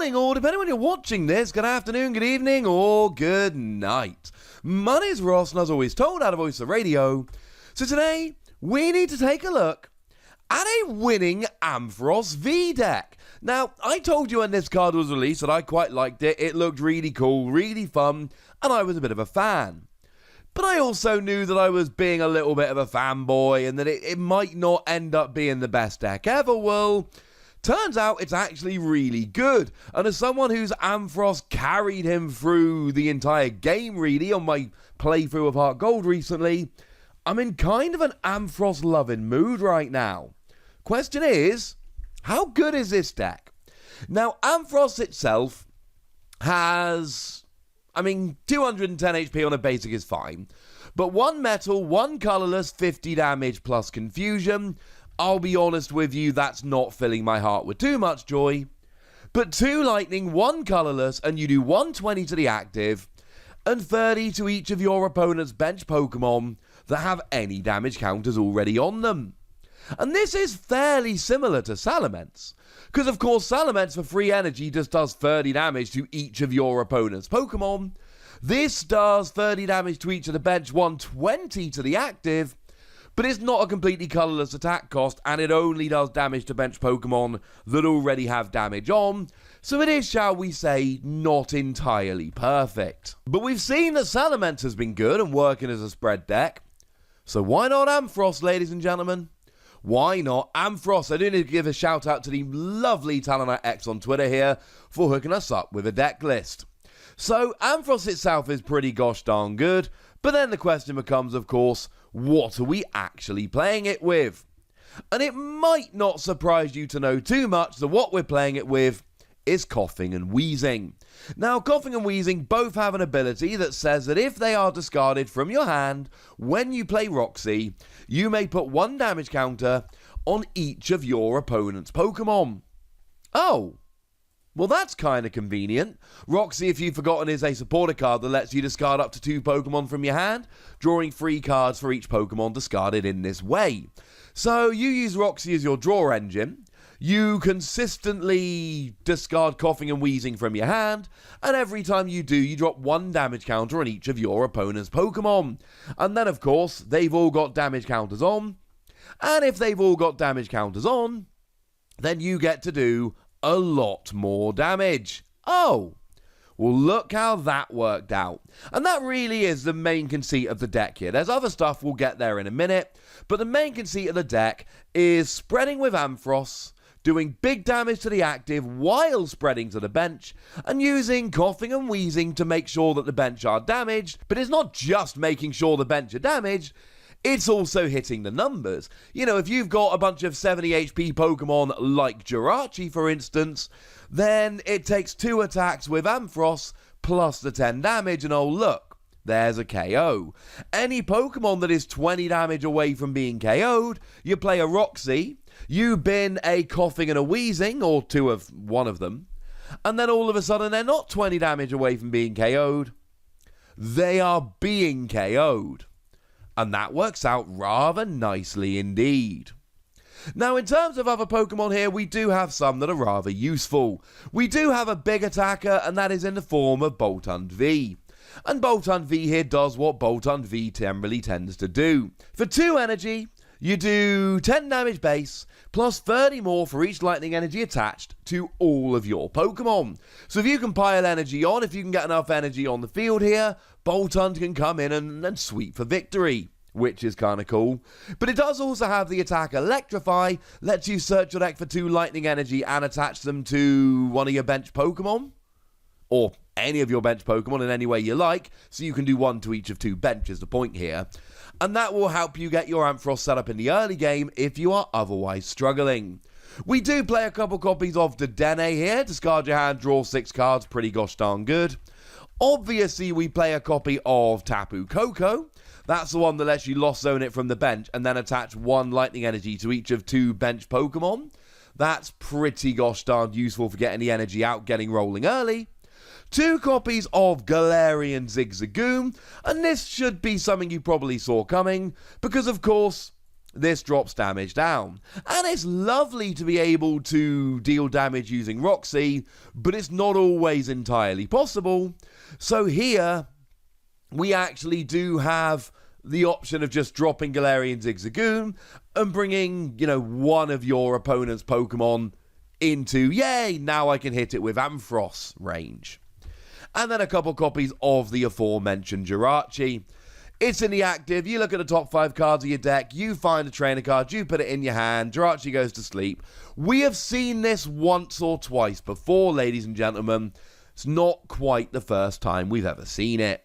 morning, or depending on when you're watching this, good afternoon, good evening, or good night. My name's Ross, and as always told out of Voice of Radio. So today, we need to take a look at a winning Ampharos V deck. Now, I told you when this card was released that I quite liked it. It looked really cool, really fun, and I was a bit of a fan. But I also knew that I was being a little bit of a fanboy and that it might not end up being the best deck ever. Well, turns out it's actually really good. And as someone whose Ampharos carried him through the entire game, really, on my playthrough of Heart Gold recently, I'm in kind of an Ampharos-loving mood right now. Question is, how good is this deck? Now, Ampharos itself has, 210 HP on a basic is fine. But 1 metal, 1 colourless, 50 damage plus confusion. I'll be honest with you, that's not filling my heart with too much joy. But 2 lightning, 1 colourless, and you do 120 to the active, and 30 to each of your opponent's bench Pokemon that have any damage counters already on them. And this is fairly similar to Salamence, because of course Salamence for free energy just does 30 damage to each of your opponent's Pokemon. This does 30 damage to each of the bench, 120 to the active, but it's not a completely colourless attack cost, and it only does damage to bench Pokemon that already have damage on, so it is, shall we say, not entirely perfect. But we've seen that Salamence has been good and working as a spread deck, so why not Ampharos, ladies and gentlemen? Why not Ampharos? I do need to give a shout out to the lovely Talonite X on Twitter here for hooking us up with a deck list. So Ampharos itself is pretty gosh darn good, but then the question becomes, of course, what are we actually playing it with? And it might not surprise you to know too much that what we're playing it with is Coughing and Wheezing. Now, Coughing and Wheezing both have an ability that says that if they are discarded from your hand when you play Roxy, you may put 1 damage counter on each of your opponent's Pokemon. Oh, well that's kind of convenient. Roxy, if you've forgotten, is a supporter card that lets you discard up to 2 Pokemon from your hand, drawing 3 cards for each Pokemon discarded in this way. So you use Roxy as your draw engine. You consistently discard Coughing and Wheezing from your hand, and every time you do, you drop 1 damage counter on each of your opponent's Pokemon. And then, of course, they've all got damage counters on, and if they've all got damage counters on, then you get to do a lot more damage. Oh, well, look how that worked out. And that really is the main conceit of the deck here. There's other stuff, we'll get there in a minute, but the main conceit of the deck is spreading with Ampharos, doing big damage to the active while spreading to the bench, and using Coughing and Wheezing to make sure that the bench are damaged. But it's not just making sure the bench are damaged, it's also hitting the numbers. You know, if you've got a bunch of 70 HP Pokemon like Jirachi, for instance, then it takes 2 attacks with Ampharos plus the 10 damage, and oh look, there's a KO. Any Pokemon that is 20 damage away from being KO'd, you play a Roxy, you bin a Coughing and a Wheezing, or 2 of 1 of them, and then all of a sudden they're not 20 damage away from being KO'd, they are being KO'd. And that works out rather nicely indeed. Now, in terms of other Pokemon here, we do have some that are rather useful. We do have a big attacker, and that is in the form of Bolton V. And Bolton V here does what Bolton V generally tends to do. For 2 energy, you do 10 damage base, plus 30 more for each lightning energy attached to all of your Pokemon. So if you can pile energy on, if you can get enough energy on the field here, Bolton can come in and sweep for victory, which is kind of cool. But it does also have the attack Electrify, lets you search your deck for 2 lightning energy and attach them to one of your bench Pokemon, or any of your bench Pokemon in any way you like, so you can do 1 to each of 2 benches, the point here. And that will help you get your Ampharos set up in the early game if you are otherwise struggling. We do play a couple copies of Dedenne here. Discard your hand, draw 6 cards, pretty gosh darn good. Obviously, we play a copy of Tapu Koko. That's the one that lets you Lost Zone it from the bench and then attach 1 lightning energy to each of 2 bench Pokemon. That's pretty gosh darn useful for getting the energy out, getting rolling early. 2 copies of Galarian Zigzagoon, and this should be something you probably saw coming, because of course, this drops damage down. And it's lovely to be able to deal damage using Roxy, but it's not always entirely possible. So here, we actually do have the option of just dropping Galarian Zigzagoon and bringing, one of your opponent's Pokemon into, yay, now I can hit it with Ampharos range. And then a couple copies of the aforementioned Jirachi. It's in the active, you look at the top 5 cards of your deck, you find a trainer card, you put it in your hand, Jirachi goes to sleep. We have seen this once or twice before, ladies and gentlemen. It's not quite the first time we've ever seen it.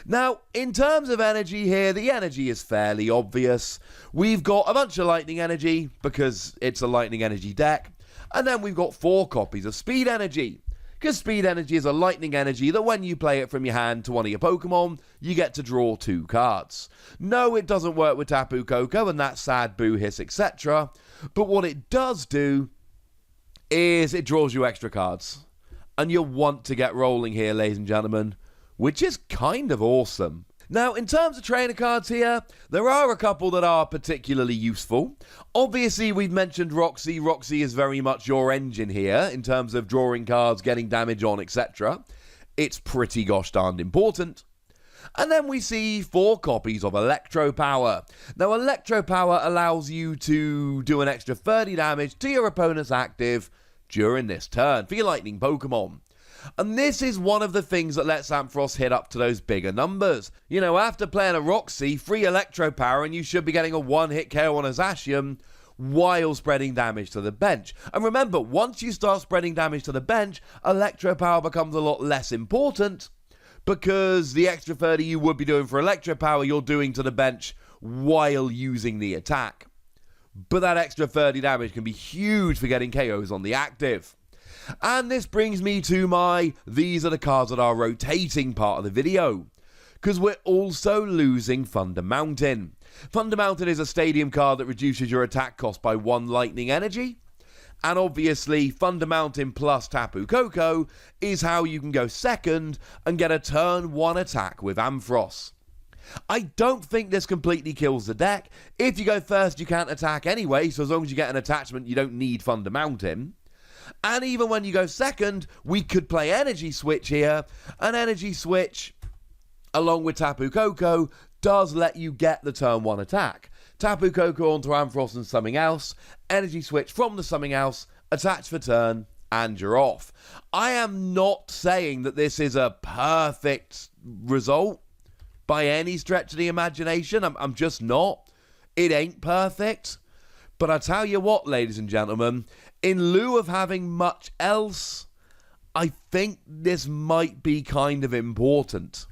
Now, in terms of energy here, the energy is fairly obvious. We've got a bunch of lightning energy, because it's a lightning energy deck. And then we've got 4 copies of speed energy, because speed energy is a lightning energy that when you play it from your hand to one of your Pokemon, you get to draw 2 cards. No, it doesn't work with Tapu Koko and that sad boo hiss, etc. But what it does do is it draws you extra cards. And you'll want to get rolling here, ladies and gentlemen, which is kind of awesome. Now, in terms of trainer cards here, there are a couple that are particularly useful. Obviously, we've mentioned Roxy. Roxy is very much your engine here in terms of drawing cards, getting damage on, etc. It's pretty gosh darned important. And then we see 4 copies of Electro Power. Now, Electro Power allows you to do an extra 30 damage to your opponent's active during this turn for your lightning Pokemon. And this is one of the things that lets Ampharos hit up to those bigger numbers. After playing a Roxy, free Electro Power, and you should be getting a one-hit KO on a Zacian while spreading damage to the bench. And remember, once you start spreading damage to the bench, Electro Power becomes a lot less important, because the extra 30 you would be doing for Electro Power, you're doing to the bench while using the attack. But that extra 30 damage can be huge for getting KOs on the active. And this brings me to these are the cards that are rotating part of the video, because we're also losing Thunder Mountain. Thunder Mountain is a stadium card that reduces your attack cost by 1 lightning energy. And obviously, Thunder Mountain plus Tapu Koko is how you can go second and get a turn 1 attack with Ampharos. I don't think this completely kills the deck. If you go first, you can't attack anyway, so as long as you get an attachment, you don't need Thunder Mountain. And even when you go second, we could play Energy Switch here. An Energy Switch, along with Tapu Koko, does let you get the turn 1 attack. Tapu Koko onto Ampharos and something else. Energy Switch from the something else, attach for turn, and you're off. I am not saying that this is a perfect result by any stretch of the imagination. I'm just not. It ain't perfect. But I tell you what, ladies and gentlemen, in lieu of having much else, I think this might be kind of important.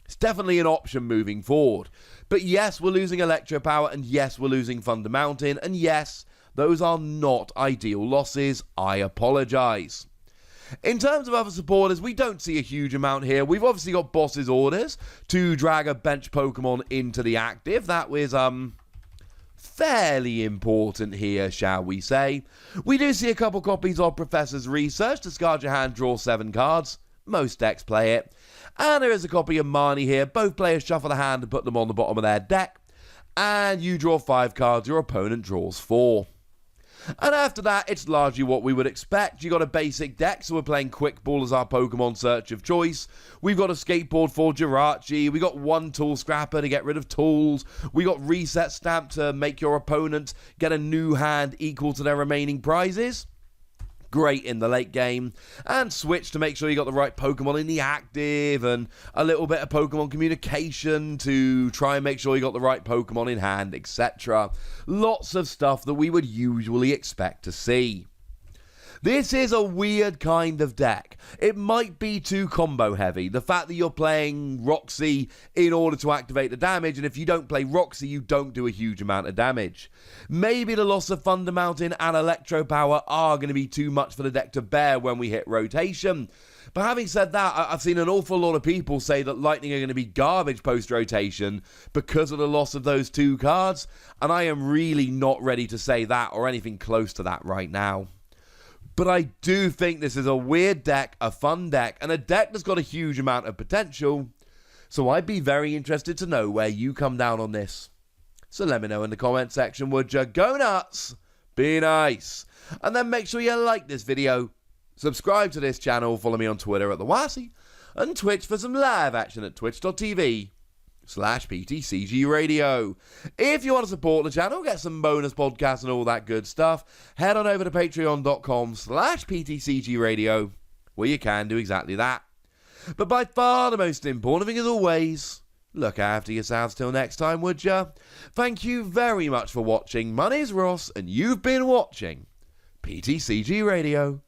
It's definitely an option moving forward. But yes, we're losing Electro Power, and yes, we're losing Thunder Mountain, and yes, those are not ideal losses. I apologise. In terms of other supporters, we don't see a huge amount here. We've obviously got Boss's orders to drag a bench Pokemon into the active. That was, fairly important here, shall we say. We do see a couple copies of Professor's Research. Discard your hand, draw 7 cards. Most decks play it. And there is a copy of Marnie here. Both players shuffle the hand and put them on the bottom of their deck. And you draw 5 cards, your opponent draws 4. And after that, it's largely what we would expect. You got a basic deck, so we're playing Quick Ball as our Pokemon search of choice. We've got a Skateboard for Jirachi. We got 1 Tool Scrapper to get rid of tools. We got Reset Stamp to make your opponent get a new hand equal to their remaining prizes. Great in the late game. And Switch to make sure you got the right Pokemon in the active, and a little bit of Pokemon communication to try and make sure you got the right Pokemon in hand, etc. Lots of stuff that we would usually expect to see. This is a weird kind of deck. It might be too combo heavy. The fact that you're playing Roxy in order to activate the damage, and if you don't play Roxy, you don't do a huge amount of damage. Maybe the loss of Thunder Mountain and Electro Power are going to be too much for the deck to bear when we hit rotation. But having said that, I've seen an awful lot of people say that Lightning are going to be garbage post-rotation because of the loss of those 2 cards, and I am really not ready to say that or anything close to that right now. But I do think this is a weird deck, a fun deck, and a deck that's got a huge amount of potential. So I'd be very interested to know where you come down on this. So let me know in the comment section, would you? Go nuts, be nice. And then make sure you like this video, subscribe to this channel, follow me on Twitter at the Wassy, and Twitch for some live action at twitch.tv/PTCGRadio. If you want to support the channel, get some bonus podcasts and all that good stuff, head on over to patreon.com/PTCGRadio, where you can do exactly that. But by far the most important thing, as always, look after yourselves till next time, would ya? Thank you very much for watching. My name's Ross, and you've been watching PTCG Radio.